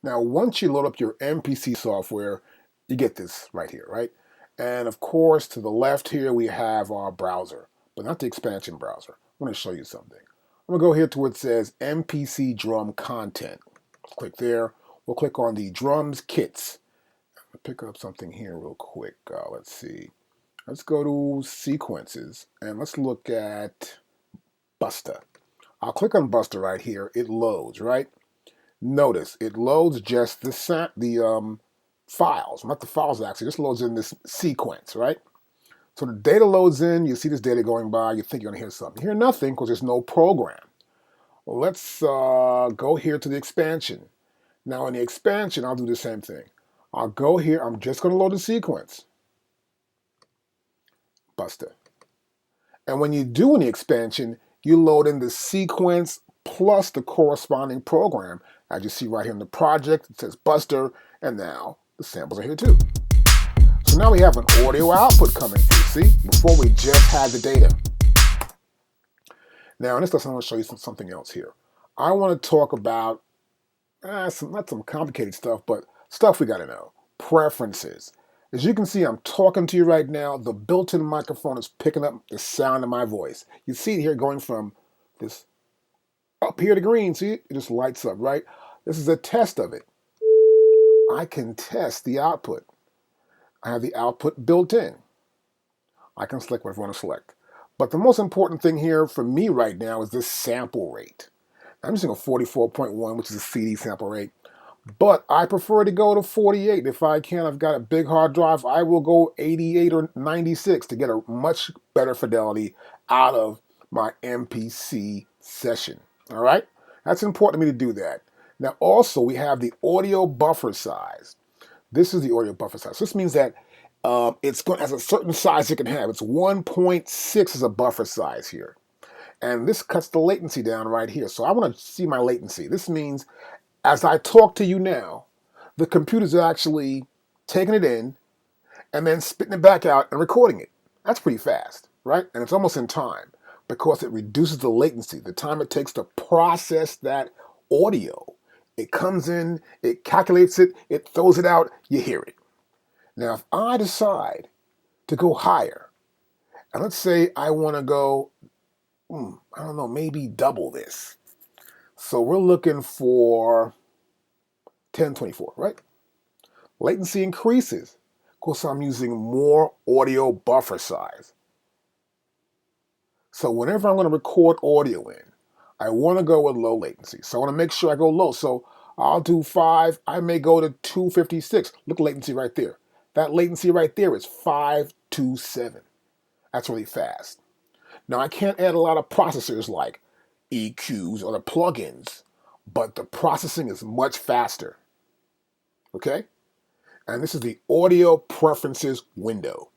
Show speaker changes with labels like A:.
A: Now, once you load up your MPC software, you get this right here, right? And of course, to the left here, we have our browser, but not the expansion browser. I'm going to show you something. I'm going to go here to where it says MPC drum content. Click there. We'll click on the drums kits. I'll pick up something here real quick. Let's see. Let's go to sequences and let's look at Buster. I'll click on Buster right here. It loads, right? Notice it loads just the files, not the files actually. Just loads in this sequence, right? So the data loads in. You see this data going by. You think you're gonna hear something. You hear nothing because there's no program. Well, let's go here to the expansion. Now in the expansion, I'll do the same thing. I'll go here. I'm just gonna load the sequence. Buster. And when you do in the expansion, you load in the sequence plus the corresponding program. As you see right here in the project, it says Buster, and now the samples are here too. So now we have an audio output coming through, see? Before we just had the data. Now in this lesson, I want to show you something else here. I want to talk about, not some complicated stuff, but stuff we got to know. Preferences. As you can see, I'm talking to you right now. The built-in microphone is picking up the sound of my voice. You see it here going from this up here to green. See, it just lights up, right? This is a test of it. I can test the output. I have the output built in. I can select whatever I want to select. But the most important thing here for me right now is this sample rate. I'm using a 44.1, which is a CD sample rate. But I prefer to go to 48 if I can. I've got a big hard drive. I will go 88 or 96 to get a much better fidelity out of my MPC session. All right? That's important to me to do that. Now also we have the audio buffer size. This is the audio buffer size. This means that it's going as a certain size it can have. It's 1.6 is a buffer size here. And this cuts the latency down right here. So I want to see my latency. This means as I talk to you now, the computer's actually taking it in and then spitting it back out and recording it. That's pretty fast, right? And it's almost in time because it reduces the latency, the time it takes to process that audio. It comes in, it calculates it, it throws it out, you hear it. Now, if I decide to go higher, and let's say I want to go, I don't know, maybe double this. So we're looking for 1024, right? Latency increases because I'm using more audio buffer size. So whenever I'm going to record audio in, I want to go with low latency. So I want to make sure I go low. So I'll do 5. I may go to 256. Look at latency right there. That latency right there is 527. That's really fast. Now I can't add a lot of processors like EQs or the plugins, but the processing is much faster. Okay? And this is the audio preferences window.